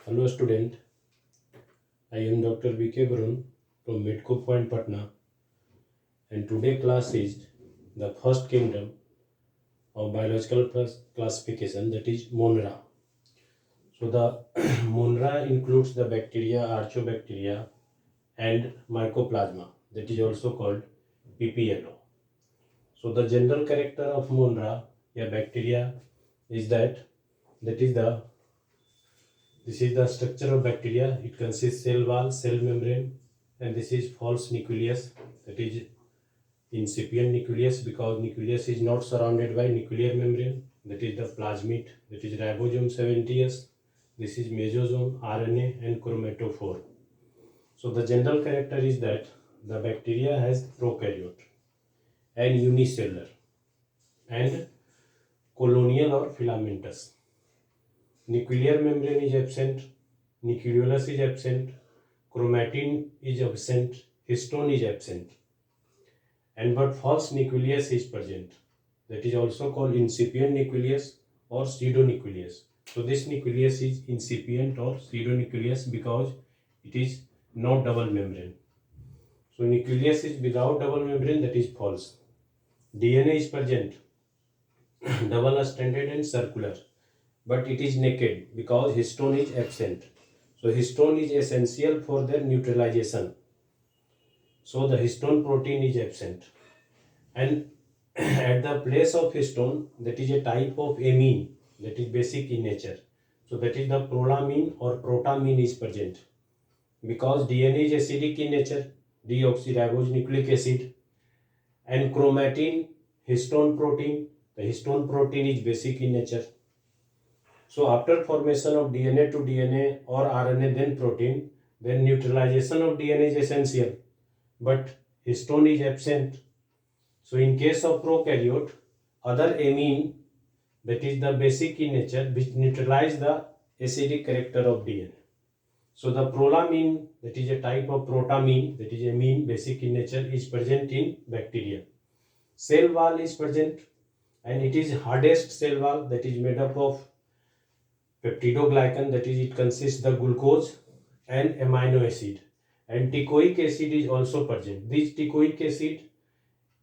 Hello student, I am Dr. V.K. Varun from Midco Point Patna, and today class is the first kingdom of biological classification, that is Monera. So the Monera includes the bacteria, Archaeobacteria and Mycoplasma, that is also called PPLO. So the general character of Monera, a bacteria, is that is the this is the structure of bacteria. It consists cell wall, cell membrane, and this is false nucleus, that is incipient nucleus, because nucleus is not surrounded by nuclear membrane. That is the plasmid, that is ribosome 70s. This is mesosome, RNA, and chromatophore. So the general character is that the bacteria has prokaryote and unicellular and colonial or filamentous. Nuclear membrane is absent, nucleolus is absent, chromatin is absent, histone is absent, and but false nucleus is present. That is also called incipient nucleus or pseudonucleus. So this nucleus is incipient or pseudonucleus because it is not double membrane. So nucleus is without double membrane, that is false. DNA is present, double stranded and circular, but it is naked because histone is absent. So histone is essential for their neutralization. So the histone protein is absent. And at the place of histone, that is a type of amine that is basic in nature. So that is the prolamine or protamine is present. Because DNA is acidic in nature, deoxyribonucleic acid, and chromatin, histone protein, the histone protein is basic in nature. So after formation of DNA to DNA or RNA then protein, then neutralization of DNA is essential, but histone is absent. So in case of prokaryote, other amine, that is the basic in nature, which neutralize the acidic character of DNA. So the prolamine, that is a type of protamine, that is amine basic in nature, is present in bacteria. Cell wall is present, and it is hardest cell wall, that is made up of peptidoglycan, that is it consists the glucose and amino acid, and teichoic acid is also present. This teichoic acid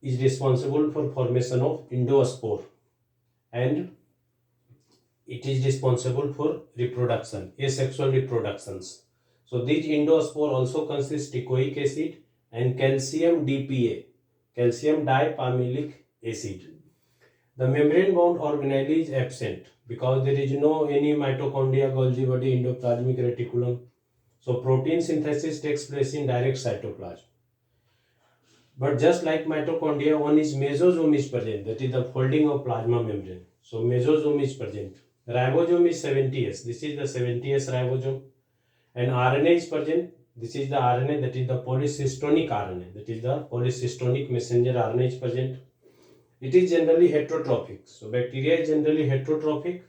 is responsible for formation of endospore, and it is responsible for reproduction, asexual reproductions. So these endospore also consist teichoic acid and calcium DPA, calcium dipalmilic acid. The membrane bound organelle is absent because there is no any mitochondria, Golgi body, endoplasmic reticulum. So protein synthesis takes place in direct cytoplasm. But just like mitochondria, one is mesosome is present, that is the folding of plasma membrane. So mesosome is present. Ribosome is 70s. This is the 70s ribosome. And RNA is present. This is the RNA, that is the polycystonic RNA. That is the polycystonic messenger RNA is present. It is generally heterotrophic. So bacteria is generally heterotrophic,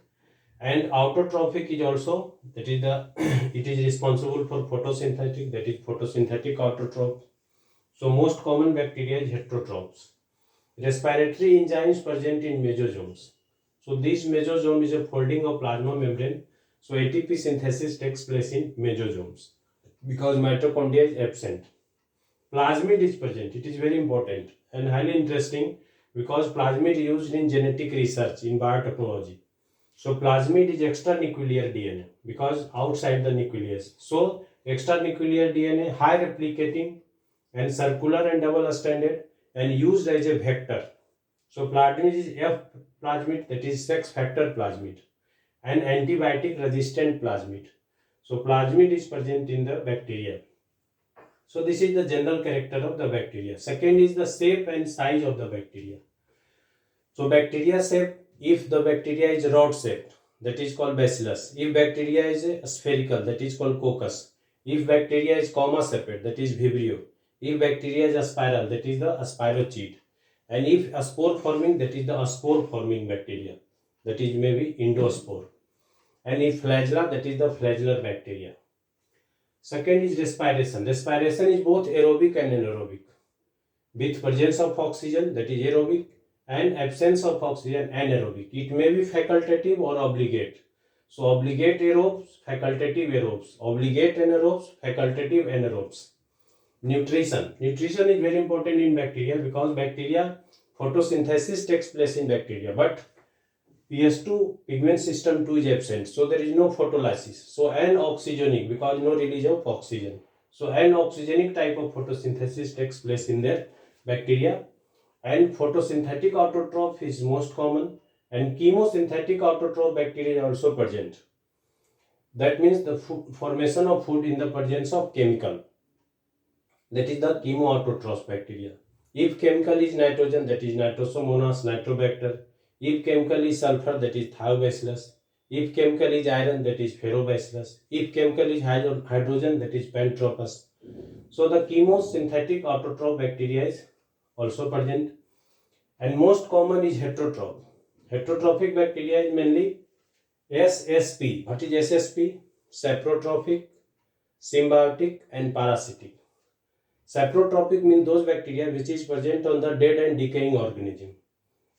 and autotrophic is also, that is the it is responsible for photosynthetic, that is photosynthetic autotroph. So most common bacteria is heterotrophs. Respiratory enzymes present in mesosomes. So this mesosome is a folding of plasma membrane. So ATP synthesis takes place in mesosomes because mitochondria is absent. Plasmid is present. It is very important and highly interesting because plasmid is used in genetic research in biotechnology. So plasmid is extranuclear DNA because outside the nucleus. So extranuclear DNA, high replicating and circular and double stranded and used as a vector. So plasmid is F plasmid, that is sex factor plasmid, and antibiotic resistant plasmid. So plasmid is present in the bacteria. So this is the general character of the bacteria. Second is the shape and size of the bacteria. So bacteria shape, if the bacteria is rod shaped, that is called bacillus. If bacteria is spherical, that is called coccus. If bacteria is comma shaped, that is vibrio. If bacteria is a spiral, that is the spirochete. And if a spore forming, that is the spore forming bacteria, that is maybe endospore. And if flagella, that is the flagellar bacteria. Second is respiration. Respiration is both aerobic and anaerobic. With presence of oxygen, that is aerobic, and absence of oxygen, anaerobic. It may be facultative or obligate. So obligate aerobes, facultative aerobes, obligate anaerobes, facultative anaerobes. Nutrition. Nutrition is very important in bacteria because bacteria photosynthesis takes place in bacteria, but PS2 pigment system 2 is absent, so there is no photolysis. So anoxygenic because no release of oxygen. So anoxygenic type of photosynthesis takes place in their bacteria, and photosynthetic autotroph is most common, and chemosynthetic autotroph bacteria is also present. That means the formation of food in the presence of chemical. That is the chemoautotroph bacteria. If chemical is nitrogen, that is Nitrosomonas nitrobacter. If chemical is sulfur, that is Thiobacillus. If chemical is iron, that is Ferrobacillus. If chemical is hydrogen, that is Pantropus. So the chemosynthetic autotroph bacteria is also present, and most common is heterotroph. Heterotrophic bacteria is mainly SSP. What is SSP? Saprotrophic, symbiotic, and parasitic. Saprotrophic means those bacteria which is present on the dead and decaying organism,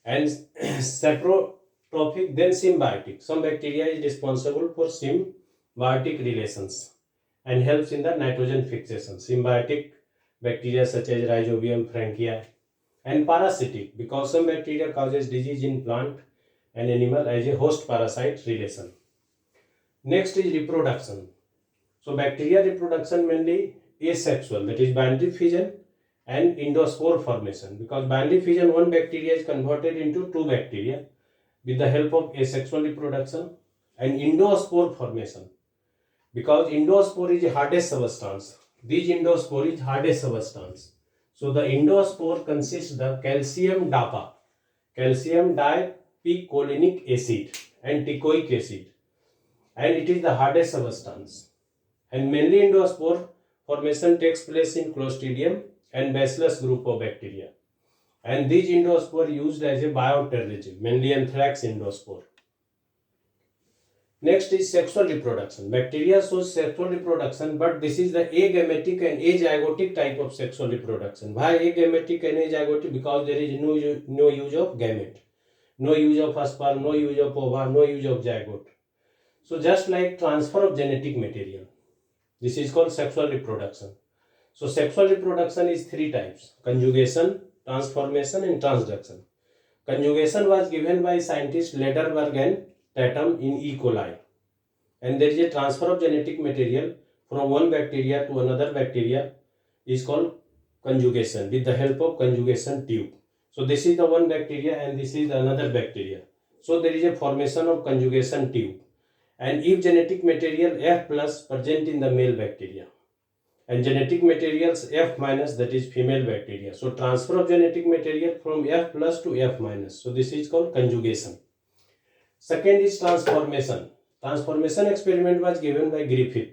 and saprotrophic, then symbiotic. Some bacteria is responsible for symbiotic relations and helps in the nitrogen fixation. Symbiotic bacteria such as Rhizobium, Frankia, and parasitic because some bacteria causes disease in plant and animal as a host parasite relation. Next is reproduction. So bacteria reproduction mainly asexual, that is binary fission and endospore formation, because binary fission one bacteria is converted into two bacteria with the help of asexual reproduction, and endospore formation because endospore is a hardest substance. These endospore is hardest substance. So the endospore consists the calcium DAPA, calcium dipicolinic acid, and teichoic acid, and it is the hardest substance. And mainly endospore formation takes place in Clostridium and Bacillus group of bacteria. And these endospore used as a bioterrorism, mainly anthrax endospore. Next is sexual reproduction. Bacteria shows sexual reproduction, but this is the agametic and azygotic type of sexual reproduction. Why agametic and azygotic? Because there is no use of gamete, no use of sperm, no use of ova, no use of zygote. So just like transfer of genetic material, this is called sexual reproduction. So sexual reproduction is three types: conjugation, transformation, and transduction. Conjugation was given by scientists Lederberg and Tatum in E. coli. And there is a transfer of genetic material from one bacteria to another bacteria is called conjugation with the help of conjugation tube. So this is the one bacteria and this is another bacteria. So there is a formation of conjugation tube. And if genetic material F plus present in the male bacteria and genetic materials F minus, that is female bacteria. So transfer of genetic material from F plus to F minus. So this is called conjugation. Second is transformation. Transformation experiment was given by Griffith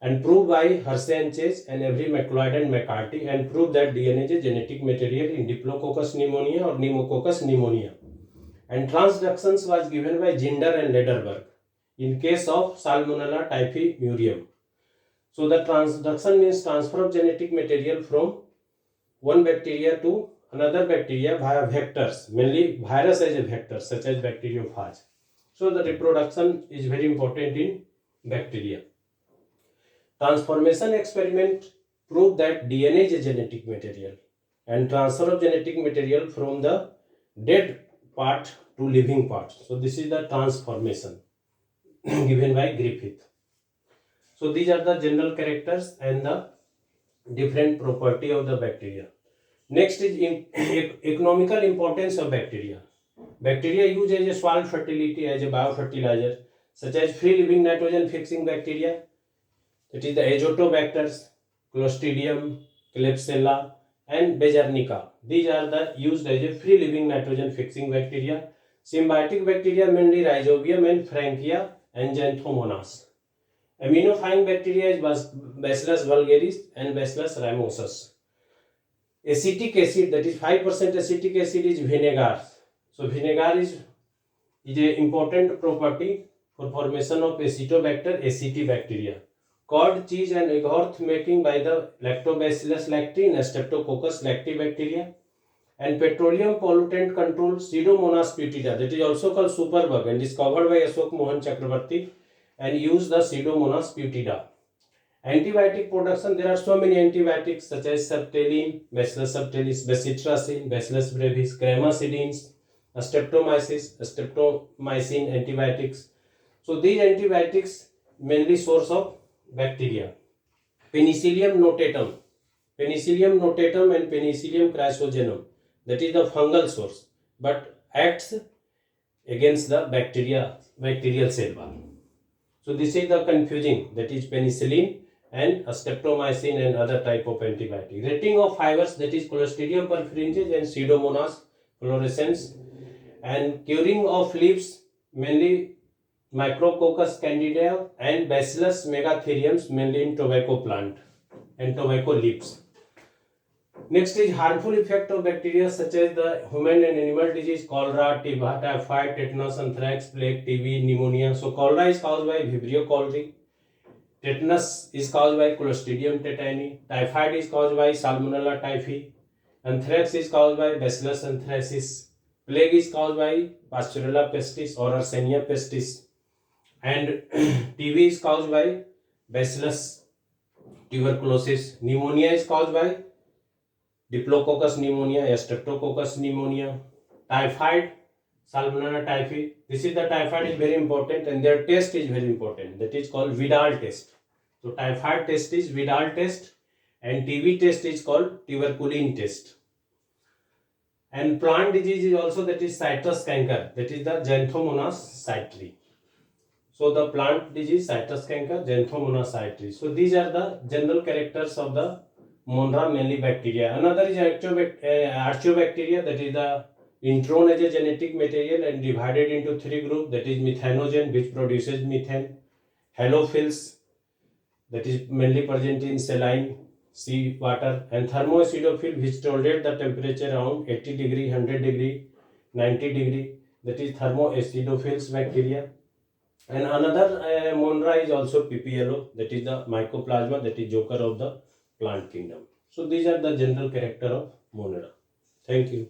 and proved by Hershey and Chase and Avery, McLeod and McCarthy, and proved that DNA is a genetic material in Diplococcus pneumonia or Pneumococcus pneumonia. And transductions was given by Ginder and Lederberg in case of Salmonella typhimurium. So the transduction means transfer of genetic material from one bacteria to another bacteria via vectors, mainly virus as a vector such as bacteriophage. So the reproduction is very important in bacteria. Transformation experiment proved that DNA is a genetic material and transfer of genetic material from the dead part to living part. So this is the transformation given by Griffith. So these are the general characters and the different property of the bacteria. Next is economical importance of bacteria. Bacteria used as a soil fertility, as a biofertilizer, such as free living nitrogen fixing bacteria, that is the azotobacters, Clostridium, Klebsiella, and Bejernica. These are the used as a free living nitrogen fixing bacteria. Symbiotic bacteria mainly Rhizobium and Frankia and Xanthomonas. Aminofying bacteria is Bacillus vulgaris and Bacillus ramosus. Acetic acid, that is 5% acetic acid, is vinegar. So vinegar is an important property for formation of Acetobacter acetibacteria. Curd, cheese and egg making by the Lactobacillus lacti and Streptococcus lactibacteria. And petroleum pollutant control Pseudomonas putida, that is also called superbug and discovered by Ashok Mohan Chakrabarti, and use the Pseudomonas putida. Antibiotic production, there are so many antibiotics such as sertraline, Bacillus subtilis, bacitracin, Bacillus brevis, cremacidins, streptomycin antibiotics. So these antibiotics mainly source of bacteria. Penicillium notatum and Penicillium chrysogenum, that is the fungal source, but acts against the bacterial cell wall. So this is the confusing, that is penicillin and streptomycin and other type of antibiotic. Rating of fibers, that is Clostridium perfringens and Pseudomonas fluorescens. And curing of leaves, mainly Micrococcus candida and Bacillus megatherium, mainly in tobacco plant and tobacco leaves. Next is harmful effect of bacteria such as the human and animal disease, cholera, typhoid, tetanus, anthrax, plague, TB, pneumonia. So cholera is caused by Vibrio cholerae, tetanus is caused by Clostridium tetani, typhoid is caused by Salmonella typhi, anthrax is caused by Bacillus anthracis, plague is caused by Pasteurella pestis or Yersinia pestis, and TB is caused by Bacillus tuberculosis. Pneumonia is caused by Diplococcus pneumonia, Streptococcus pneumonia, typhoid, Salmonella typhi. This is the typhoid is very important, and their test is very important. That is called Vidal test. So typhoid test is Vidal test, and TB test is called tuberculin test. And plant disease is also, that is citrus canker, that is the Xanthomonas cytri. So the plant disease, citrus canker, Xanthomonas cytri. So these are the general characters of the Monera, mainly bacteria. Another is Archaeobacteria, that is the intron as a genetic material and divided into three groups, that is methanogen, which produces methane, halophils, that is mainly present in saline sea water, and thermoacidophile, which tolerate the temperature around 80 degree, 100 degree, 90 degree, that is thermoacidophils bacteria. And another Monera is also PPLO, that is the Mycoplasma, that is joker of the plant kingdom. So these are the general character of Monera. Thank you.